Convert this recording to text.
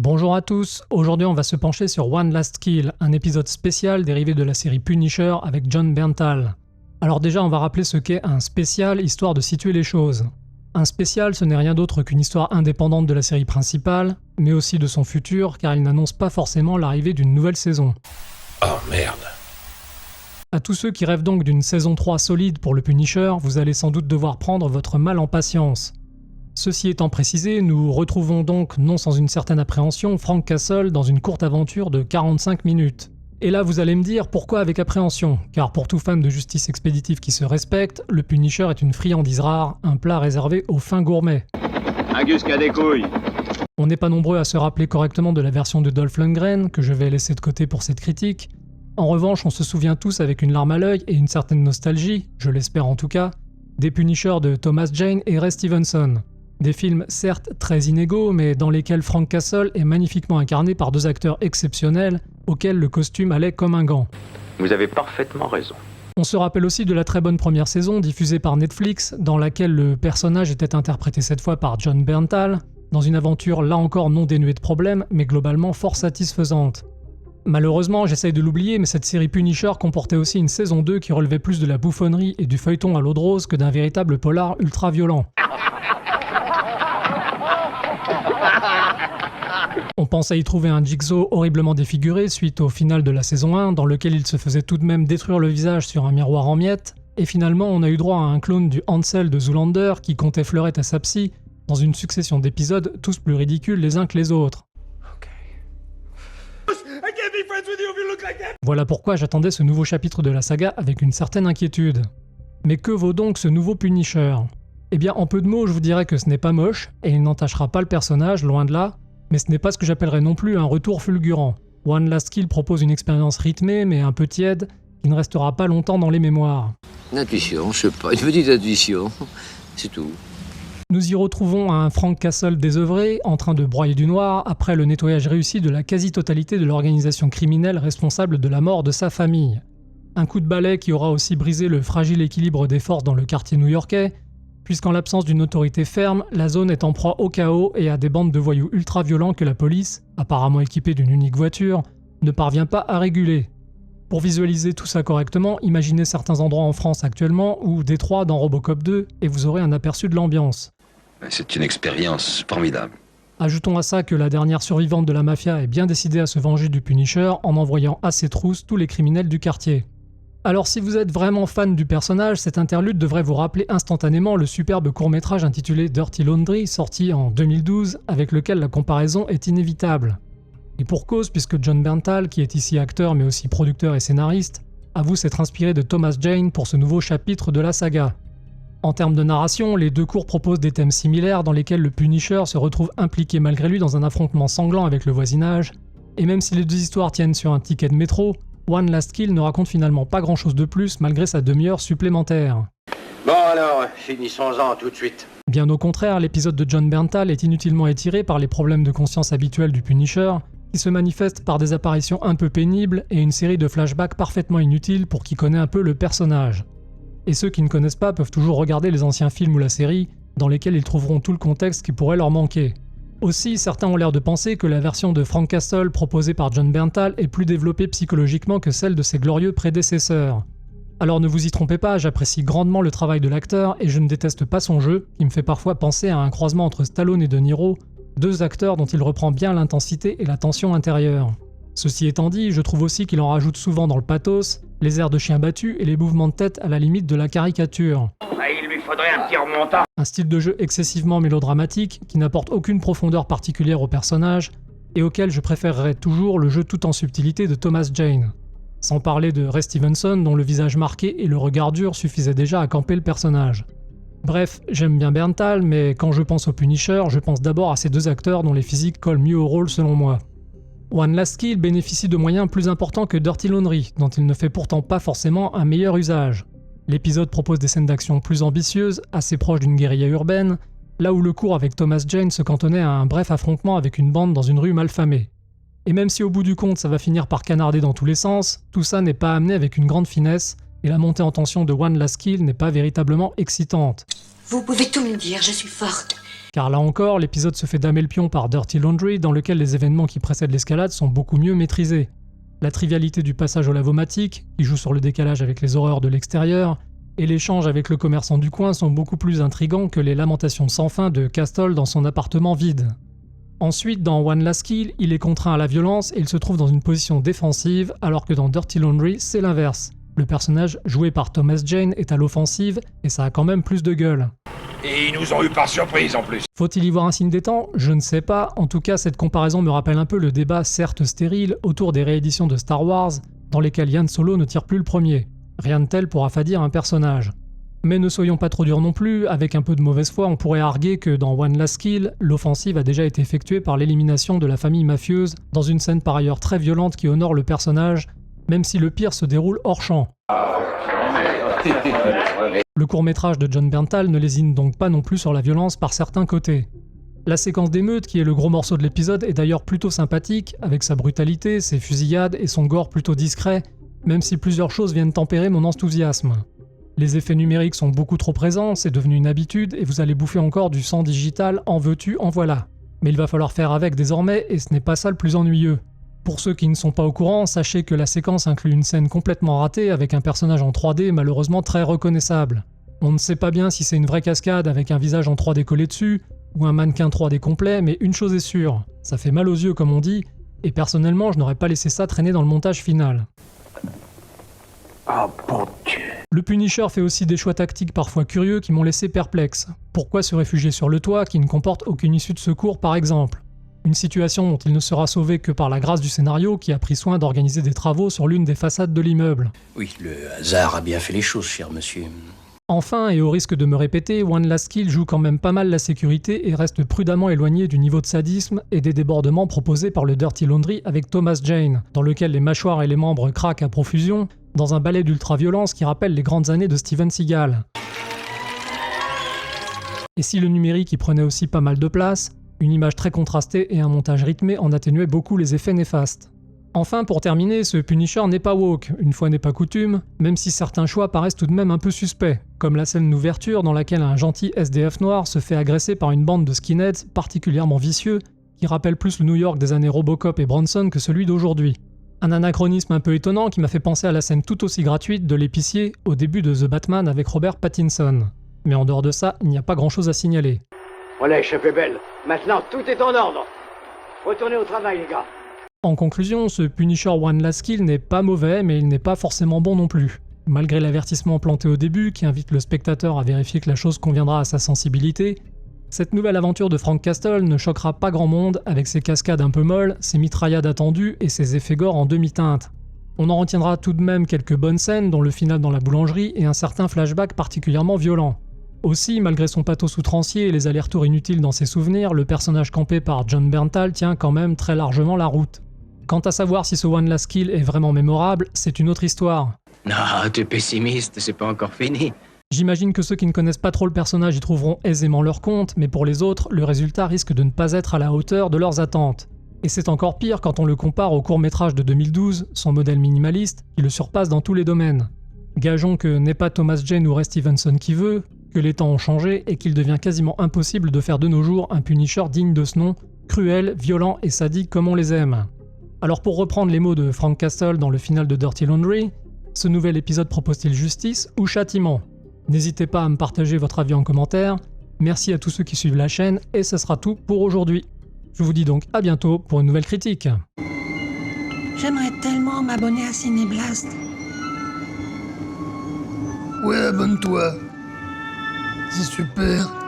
Bonjour à tous, aujourd'hui on va se pencher sur One Last Kill, un épisode spécial dérivé de la série Punisher avec Jon Bernthal. Alors déjà on va rappeler ce qu'est un spécial, histoire de situer les choses. Un spécial ce n'est rien d'autre qu'une histoire indépendante de la série principale, mais aussi de son futur car il n'annonce pas forcément l'arrivée d'une nouvelle saison. Oh merde. À tous ceux qui rêvent donc d'une saison 3 solide pour le Punisher, vous allez sans doute devoir prendre votre mal en patience. Ceci étant précisé, nous retrouvons donc, non sans une certaine appréhension, Frank Castle dans une courte aventure de 45 minutes. Et là vous allez me dire pourquoi avec appréhension, car pour tout fan de justice expéditive qui se respecte, le Punisher est une friandise rare, un plat réservé aux fins gourmets. Angus qui a des couilles. On n'est pas nombreux à se rappeler correctement de la version de Dolph Lundgren, que je vais laisser de côté pour cette critique. En revanche, on se souvient tous avec une larme à l'œil et une certaine nostalgie, je l'espère en tout cas, des Punishers de Thomas Jane et Ray Stevenson. Des films certes très inégaux, mais dans lesquels Frank Castle est magnifiquement incarné par deux acteurs exceptionnels, auxquels le costume allait comme un gant. Vous avez parfaitement raison. On se rappelle aussi de la très bonne première saison diffusée par Netflix, dans laquelle le personnage était interprété cette fois par Jon Bernthal, dans une aventure là encore non dénuée de problèmes, mais globalement fort satisfaisante. Malheureusement, j'essaye de l'oublier, mais cette série Punisher comportait aussi une saison 2 qui relevait plus de la bouffonnerie et du feuilleton à l'eau de rose que d'un véritable polar ultra-violent. On pense à y trouver un Jigsaw horriblement défiguré suite au final de la saison 1, dans lequel il se faisait tout de même détruire le visage sur un miroir en miettes, et finalement on a eu droit à un clone du Hansel de Zoolander qui comptait fleurette à sa psy, dans une succession d'épisodes tous plus ridicules les uns que les autres. Voilà pourquoi j'attendais ce nouveau chapitre de la saga avec une certaine inquiétude. Mais que vaut donc ce nouveau Punisher ? Eh bien en peu de mots je vous dirais que ce n'est pas moche, et il n'entachera pas le personnage, loin de là, mais ce n'est pas ce que j'appellerais non plus un retour fulgurant. One Last Kill propose une expérience rythmée mais un peu tiède, qui ne restera pas longtemps dans les mémoires. Une intuition, je sais pas, une petite intuition, c'est tout. Nous y retrouvons un Frank Castle désœuvré, en train de broyer du noir, après le nettoyage réussi de la quasi-totalité de l'organisation criminelle responsable de la mort de sa famille. Un coup de balai qui aura aussi brisé le fragile équilibre des forces dans le quartier new-yorkais, puisqu'en l'absence d'une autorité ferme, la zone est en proie au chaos et à des bandes de voyous ultra-violents que la police, apparemment équipée d'une unique voiture, ne parvient pas à réguler. Pour visualiser tout ça correctement, imaginez certains endroits en France actuellement ou Détroit dans Robocop 2 et vous aurez un aperçu de l'ambiance. C'est une expérience formidable. Ajoutons à ça que la dernière survivante de la mafia est bien décidée à se venger du Punisher en envoyant à ses trousses tous les criminels du quartier. Alors si vous êtes vraiment fan du personnage, cet interlude devrait vous rappeler instantanément le superbe court-métrage intitulé Dirty Laundry, sorti en 2012, avec lequel la comparaison est inévitable. Et pour cause, puisque Jon Bernthal, qui est ici acteur mais aussi producteur et scénariste, avoue s'être inspiré de Thomas Jane pour ce nouveau chapitre de la saga. En termes de narration, les deux cours proposent des thèmes similaires dans lesquels le Punisher se retrouve impliqué malgré lui dans un affrontement sanglant avec le voisinage, et même si les deux histoires tiennent sur un ticket de métro, One Last Kill ne raconte finalement pas grand chose de plus malgré sa demi-heure supplémentaire. Bon alors, finissons-en tout de suite. Bien au contraire, l'épisode de Jon Bernthal est inutilement étiré par les problèmes de conscience habituels du Punisher, qui se manifestent par des apparitions un peu pénibles et une série de flashbacks parfaitement inutiles pour qui connaît un peu le personnage. Et ceux qui ne connaissent pas peuvent toujours regarder les anciens films ou la série, dans lesquels ils trouveront tout le contexte qui pourrait leur manquer. Aussi, certains ont l'air de penser que la version de Frank Castle proposée par Jon Bernthal est plus développée psychologiquement que celle de ses glorieux prédécesseurs. Alors ne vous y trompez pas, j'apprécie grandement le travail de l'acteur et je ne déteste pas son jeu, qui me fait parfois penser à un croisement entre Stallone et De Niro, deux acteurs dont il reprend bien l'intensité et la tension intérieure. Ceci étant dit, je trouve aussi qu'il en rajoute souvent dans le pathos, les airs de chien battu et les mouvements de tête à la limite de la caricature. Il lui faudrait un petit remontant. Un style de jeu excessivement mélodramatique qui n'apporte aucune profondeur particulière au personnage et auquel je préférerais toujours le jeu tout en subtilité de Thomas Jane. Sans parler de Ray Stevenson dont le visage marqué et le regard dur suffisaient déjà à camper le personnage. Bref, j'aime bien Bernthal, mais quand je pense au Punisher, je pense d'abord à ces deux acteurs dont les physiques collent mieux au rôle selon moi. One Last Kill bénéficie de moyens plus importants que Dirty Laundry, dont il ne fait pourtant pas forcément un meilleur usage. L'épisode propose des scènes d'action plus ambitieuses, assez proches d'une guérilla urbaine, là où le cours avec Thomas Jane se cantonnait à un bref affrontement avec une bande dans une rue malfamée. Et même si au bout du compte ça va finir par canarder dans tous les sens, tout ça n'est pas amené avec une grande finesse, et la montée en tension de One Last Kill n'est pas véritablement excitante. Vous pouvez tout me dire, je suis forte. Car là encore, l'épisode se fait damer le pion par Dirty Laundry, dans lequel les événements qui précèdent l'escalade sont beaucoup mieux maîtrisés. La trivialité du passage au lavomatique, qui joue sur le décalage avec les horreurs de l'extérieur, et l'échange avec le commerçant du coin sont beaucoup plus intrigants que les lamentations sans fin de Castle dans son appartement vide. Ensuite, dans One Last Kill, il est contraint à la violence et il se trouve dans une position défensive, alors que dans Dirty Laundry, c'est l'inverse. Le personnage joué par Thomas Jane est à l'offensive et ça a quand même plus de gueule. Et ils nous ont eu par surprise en plus. Faut-il y voir un signe des temps ? Je ne sais pas, en tout cas cette comparaison me rappelle un peu le débat certes stérile autour des rééditions de Star Wars, dans lesquelles Han Solo ne tire plus le premier. Rien de tel pour affadir un personnage. Mais ne soyons pas trop durs non plus, avec un peu de mauvaise foi on pourrait arguer que dans One Last Kill, l'offensive a déjà été effectuée par l'élimination de la famille mafieuse, dans une scène par ailleurs très violente qui honore le personnage, même si le pire se déroule hors champ. Le court-métrage de Jon Bernthal ne lésine donc pas non plus sur la violence par certains côtés. La séquence d'émeute, qui est le gros morceau de l'épisode, est d'ailleurs plutôt sympathique, avec sa brutalité, ses fusillades et son gore plutôt discret, même si plusieurs choses viennent tempérer mon enthousiasme. Les effets numériques sont beaucoup trop présents, c'est devenu une habitude, et vous allez bouffer encore du sang digital, en veux-tu, en voilà. Mais il va falloir faire avec désormais, et ce n'est pas ça le plus ennuyeux. Pour ceux qui ne sont pas au courant, sachez que la séquence inclut une scène complètement ratée avec un personnage en 3D malheureusement très reconnaissable. On ne sait pas bien si c'est une vraie cascade avec un visage en 3D collé dessus, ou un mannequin 3D complet, mais une chose est sûre, ça fait mal aux yeux comme on dit, et personnellement je n'aurais pas laissé ça traîner dans le montage final. Oh bon Dieu. Le Punisher fait aussi des choix tactiques parfois curieux qui m'ont laissé perplexe. Pourquoi se réfugier sur le toit qui ne comporte aucune issue de secours par exemple ? Une situation dont il ne sera sauvé que par la grâce du scénario qui a pris soin d'organiser des travaux sur l'une des façades de l'immeuble. Oui, le hasard a bien fait les choses, cher monsieur. Enfin, et au risque de me répéter, One Last Kill joue quand même pas mal la sécurité et reste prudemment éloigné du niveau de sadisme et des débordements proposés par le Dirty Laundry avec Thomas Jane, dans lequel les mâchoires et les membres craquent à profusion, dans un ballet d'ultra-violence qui rappelle les grandes années de Steven Seagal. Et si le numérique y prenait aussi pas mal de place, une image très contrastée et un montage rythmé en atténuaient beaucoup les effets néfastes. Enfin, pour terminer, ce Punisher n'est pas woke, une fois n'est pas coutume, même si certains choix paraissent tout de même un peu suspects, comme la scène d'ouverture dans laquelle un gentil SDF noir se fait agresser par une bande de skinheads particulièrement vicieux, qui rappelle plus le New York des années Robocop et Bronson que celui d'aujourd'hui. Un anachronisme un peu étonnant qui m'a fait penser à la scène tout aussi gratuite de l'épicier au début de The Batman avec Robert Pattinson. Mais en dehors de ça, il n'y a pas grand chose à signaler. Voilà, échappée belle. Maintenant, tout est en ordre. Retournez au travail, les gars. En conclusion, ce Punisher One Last Kill n'est pas mauvais, mais il n'est pas forcément bon non plus. Malgré l'avertissement planté au début, qui invite le spectateur à vérifier que la chose conviendra à sa sensibilité, cette nouvelle aventure de Frank Castle ne choquera pas grand monde avec ses cascades un peu molles, ses mitraillades attendues et ses effets gore en demi-teinte. On en retiendra tout de même quelques bonnes scènes, dont le final dans la boulangerie et un certain flashback particulièrement violent. Aussi, malgré son pathos outrancier et les allers-retours inutiles dans ses souvenirs, le personnage campé par Jon Bernthal tient quand même très largement la route. Quant à savoir si ce One Last Kill est vraiment mémorable, c'est une autre histoire. Non, t'es pessimiste, c'est pas encore fini. J'imagine que ceux qui ne connaissent pas trop le personnage y trouveront aisément leur compte, mais pour les autres, le résultat risque de ne pas être à la hauteur de leurs attentes. Et c'est encore pire quand on le compare au court-métrage de 2012, son modèle minimaliste, qui le surpasse dans tous les domaines. Gageons que n'est pas Thomas Jane ou Ray Stevenson qui veut, que les temps ont changé et qu'il devient quasiment impossible de faire de nos jours un Punisher digne de ce nom, cruel, violent et sadique comme on les aime. Alors pour reprendre les mots de Frank Castle dans le final de Dirty Laundry, ce nouvel épisode propose-t-il justice ou châtiment ? N'hésitez pas à me partager votre avis en commentaire, merci à tous ceux qui suivent la chaîne et ce sera tout pour aujourd'hui. Je vous dis donc à bientôt pour une nouvelle critique. J'aimerais tellement m'abonner à Cinéblast. Ouais, abonne-toi. C'est super.